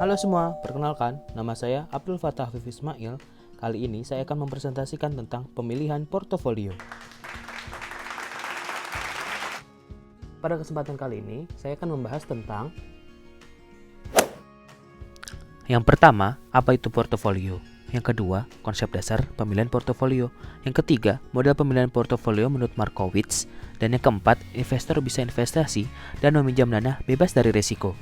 Halo semua, perkenalkan, nama saya Abdul Fattah Afif Ismail. Kali ini saya akan mempresentasikan tentang pemilihan portofolio. Pada kesempatan kali ini, saya akan membahas tentang yang pertama, apa itu portofolio? Yang kedua, konsep dasar pemilihan portofolio. Yang ketiga, model pemilihan portofolio menurut Markowitz. Dan yang keempat, investor bisa investasi dan meminjam dana bebas dari risiko.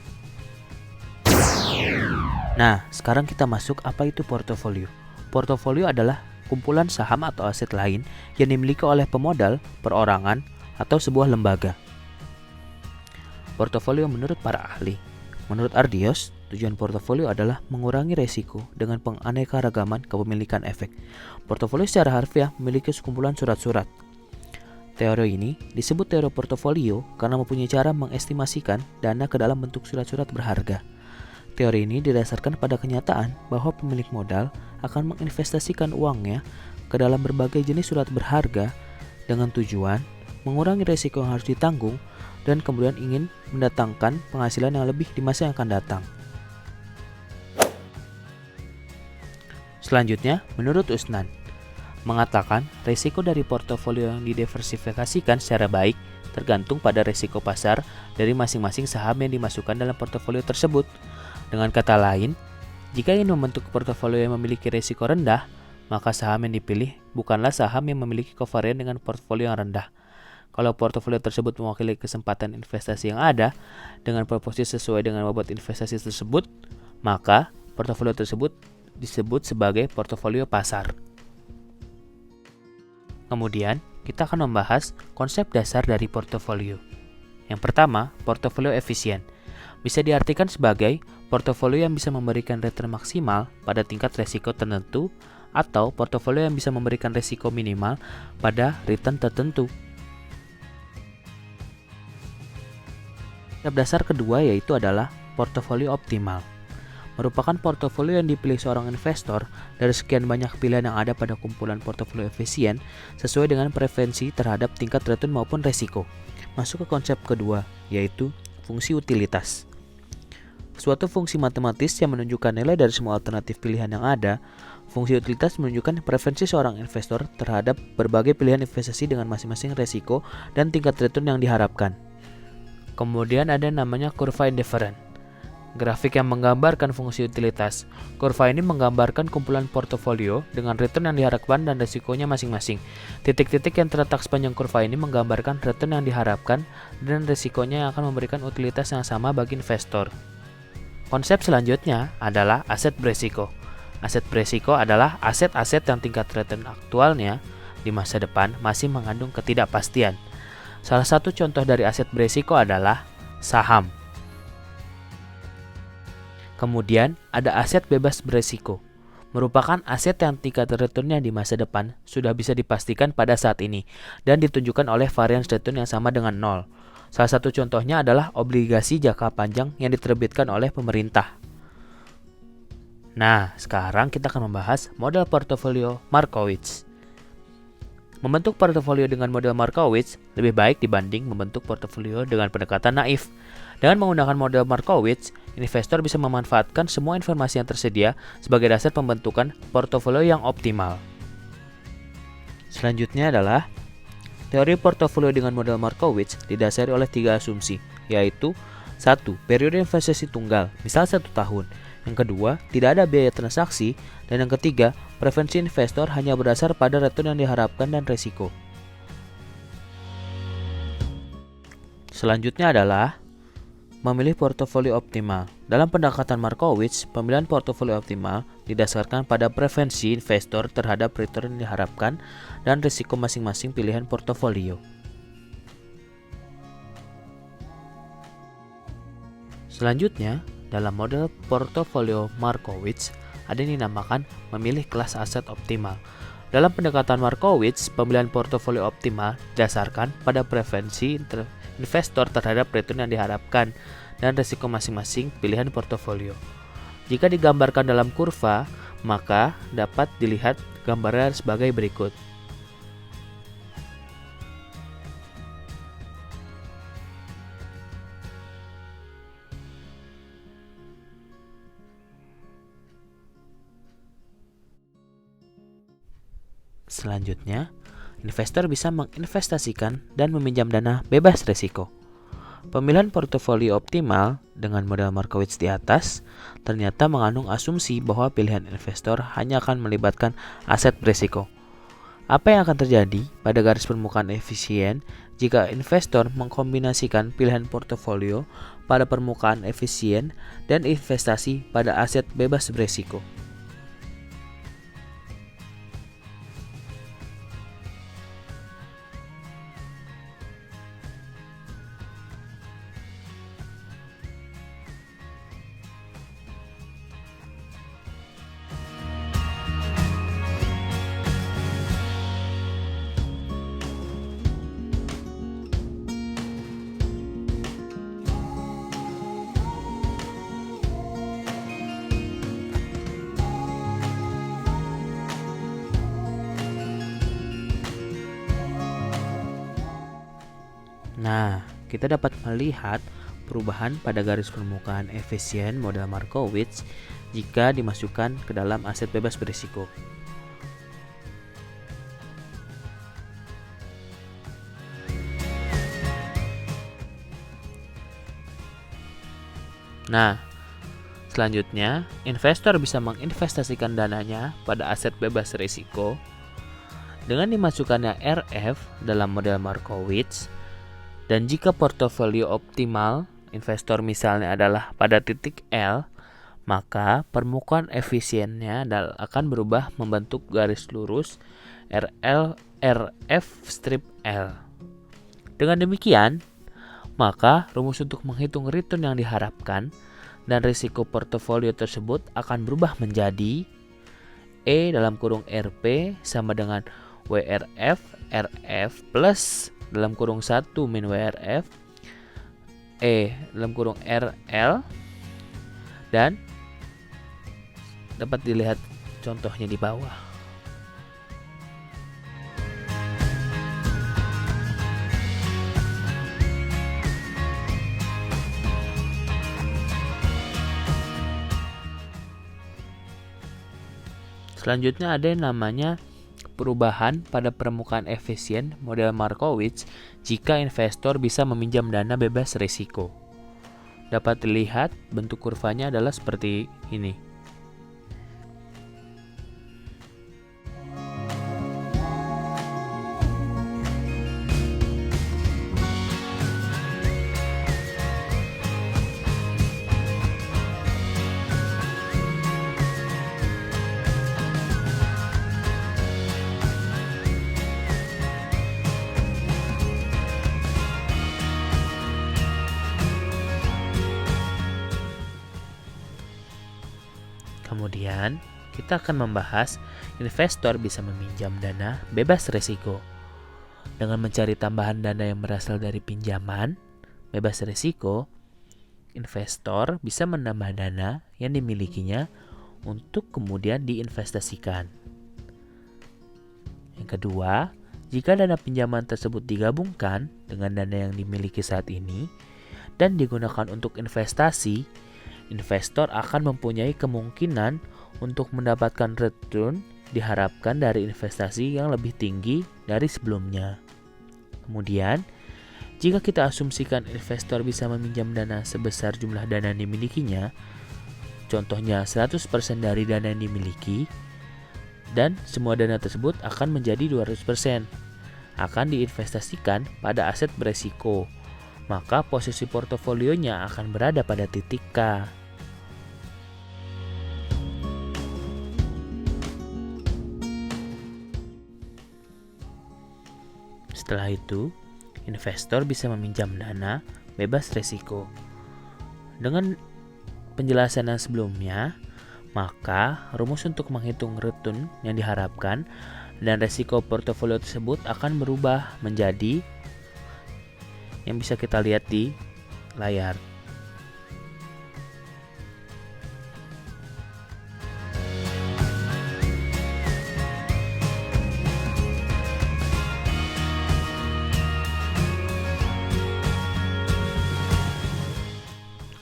Nah, sekarang kita masuk apa itu portofolio. Portofolio adalah kumpulan saham atau aset lain yang dimiliki oleh pemodal, perorangan, atau sebuah lembaga. Portofolio menurut para ahli. Menurut Ardios, tujuan portofolio adalah mengurangi resiko dengan penganekaragaman kepemilikan efek. Portofolio secara harfiah memiliki sekumpulan surat-surat. Teori ini disebut teori portofolio karena mempunyai cara mengestimasikan dana ke dalam bentuk surat-surat berharga. Teori ini didasarkan pada kenyataan bahwa pemilik modal akan menginvestasikan uangnya ke dalam berbagai jenis surat berharga dengan tujuan mengurangi risiko yang harus ditanggung dan kemudian ingin mendatangkan penghasilan yang lebih di masa yang akan datang. Selanjutnya, menurut Usnan, mengatakan risiko dari portofolio yang didiversifikasikan secara baik tergantung pada risiko pasar dari masing-masing saham yang dimasukkan dalam portofolio tersebut. Dengan kata lain, jika ingin membentuk portofolio yang memiliki risiko rendah, maka saham yang dipilih bukanlah saham yang memiliki kovarian dengan portofolio yang rendah. Kalau portofolio tersebut mewakili kesempatan investasi yang ada dengan proporsi sesuai dengan bobot investasi tersebut, maka portofolio tersebut disebut sebagai portofolio pasar. Kemudian, kita akan membahas konsep dasar dari portofolio. Yang pertama, portofolio efisien. Bisa diartikan sebagai portofolio yang bisa memberikan return maksimal pada tingkat resiko tertentu atau portofolio yang bisa memberikan resiko minimal pada return tertentu. Konsep dasar kedua yaitu adalah portofolio optimal. Merupakan portofolio yang dipilih seorang investor dari sekian banyak pilihan yang ada pada kumpulan portofolio efisien sesuai dengan preferensi terhadap tingkat return maupun resiko. Masuk ke konsep kedua, yaitu fungsi utilitas. Suatu fungsi matematis yang menunjukkan nilai dari semua alternatif pilihan yang ada. Fungsi utilitas menunjukkan preferensi seorang investor terhadap berbagai pilihan investasi dengan masing-masing resiko dan tingkat return yang diharapkan. Kemudian ada namanya kurva indifferent. Grafik yang menggambarkan fungsi utilitas. Kurva ini menggambarkan kumpulan portofolio dengan return yang diharapkan dan resikonya masing-masing. Titik-titik yang terletak sepanjang kurva ini menggambarkan return yang diharapkan dan resikonya yang akan memberikan utilitas yang sama bagi investor. Konsep selanjutnya adalah aset beresiko. Aset beresiko adalah aset-aset yang tingkat return aktualnya di masa depan masih mengandung ketidakpastian. Salah satu contoh dari aset beresiko adalah saham. Kemudian ada aset bebas beresiko. Merupakan aset yang tingkat returnnya di masa depan sudah bisa dipastikan pada saat ini dan ditunjukkan oleh varians return yang sama dengan 0. Salah satu contohnya adalah obligasi jangka panjang yang diterbitkan oleh pemerintah. Nah, sekarang kita akan membahas model portofolio Markowitz. Membentuk portofolio dengan model Markowitz lebih baik dibanding membentuk portofolio dengan pendekatan naif. Dengan menggunakan model Markowitz, investor bisa memanfaatkan semua informasi yang tersedia sebagai dasar pembentukan portofolio yang optimal. Selanjutnya adalah teori portofolio dengan model Markowitz didasari oleh 3 asumsi, yaitu 1. Periode investasi tunggal, misal 1 tahun. Yang kedua, tidak ada biaya transaksi. Dan yang ketiga, preferensi investor hanya berdasar pada return yang diharapkan dan risiko. Selanjutnya adalah memilih portofolio optimal. Dalam pendekatan Markowitz, pemilihan portofolio optimal didasarkan pada preferensi investor terhadap return yang diharapkan dan risiko masing-masing pilihan portofolio. Selanjutnya, dalam model portofolio Markowitz, ada yang dinamakan memilih kelas aset optimal. Dalam pendekatan Markowitz, pemilihan portofolio optimal didasarkan pada preferensi investor terhadap return yang diharapkan dan risiko masing-masing pilihan portofolio. Jika digambarkan dalam kurva, maka dapat dilihat gambarnya sebagai berikut. Selanjutnya, investor bisa menginvestasikan dan meminjam dana bebas risiko. Pemilihan portofolio optimal dengan model Markowitz di atas ternyata mengandung asumsi bahwa pilihan investor hanya akan melibatkan aset berisiko. Apa yang akan terjadi pada garis permukaan efisien jika investor mengkombinasikan pilihan portofolio pada permukaan efisien dan investasi pada aset bebas berisiko? Nah, kita dapat melihat perubahan pada garis permukaan efisien model Markowitz jika dimasukkan ke dalam aset bebas berisiko. Nah, selanjutnya, investor bisa menginvestasikan dananya pada aset bebas risiko dengan dimasukkannya RF dalam model Markowitz. Dan jika portofolio optimal investor misalnya adalah pada titik L, maka permukaan efisiennya akan berubah membentuk garis lurus RF strip L. Dengan demikian, maka rumus untuk menghitung return yang diharapkan dan risiko portofolio tersebut akan berubah menjadi E dalam kurung RP sama dengan WRF RF plus dalam kurung 1 min WRF E dalam kurung RL, dan dapat dilihat contohnya di bawah. Selanjutnya ada yang namanya perubahan pada permukaan efisien model Markowitz jika investor bisa meminjam dana bebas risiko. Dapat dilihat bentuk kurvanya adalah seperti ini. Kemudian, kita akan membahas investor bisa meminjam dana bebas risiko. Dengan mencari tambahan dana yang berasal dari pinjaman bebas risiko, investor bisa menambah dana yang dimilikinya untuk kemudian diinvestasikan. Yang kedua, jika dana pinjaman tersebut digabungkan dengan dana yang dimiliki saat ini dan digunakan untuk investasi, investor akan mempunyai kemungkinan untuk mendapatkan return diharapkan dari investasi yang lebih tinggi dari sebelumnya. Kemudian, jika kita asumsikan investor bisa meminjam dana sebesar jumlah dana yang dimilikinya, contohnya 100% dari dana yang dimiliki, dan semua dana tersebut akan menjadi 200%, akan diinvestasikan pada aset beresiko, maka posisi portofolionya akan berada pada titik K. Setelah itu, investor bisa meminjam dana bebas risiko. Dengan penjelasan yang sebelumnya, maka rumus untuk menghitung return yang diharapkan dan risiko portofolio tersebut akan berubah menjadi yang bisa kita lihat di layar.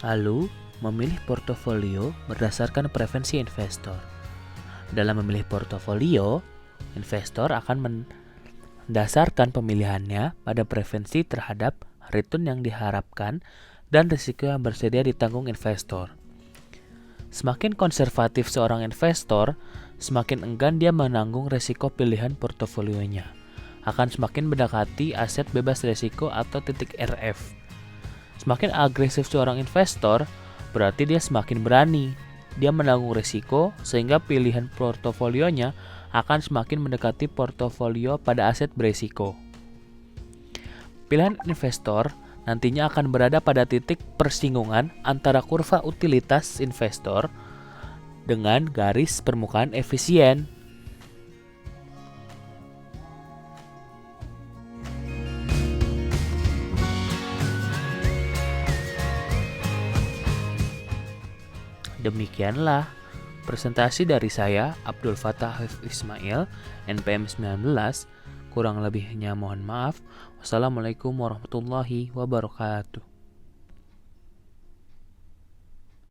Lalu, memilih portofolio berdasarkan preferensi investor. Dalam memilih portofolio, Investor akan mendasarkan pemilihannya pada preferensi terhadap return yang diharapkan dan risiko yang bersedia ditanggung investor. Semakin konservatif seorang investor, semakin enggan dia menanggung risiko pilihan portofolionya. Akan semakin mendekati aset bebas risiko atau titik RF. Semakin agresif seorang investor, berarti dia semakin berani. Dia menanggung risiko sehingga pilihan portofolionya akan semakin mendekati portofolio pada aset berisiko. Pilihan investor nantinya akan berada pada titik persinggungan antara kurva utilitas investor dengan garis permukaan efisien. Demikianlah presentasi dari saya, Abdul Fattah Ismail, NPM 19. Kurang lebihnya mohon maaf. Wassalamualaikum warahmatullahi wabarakatuh.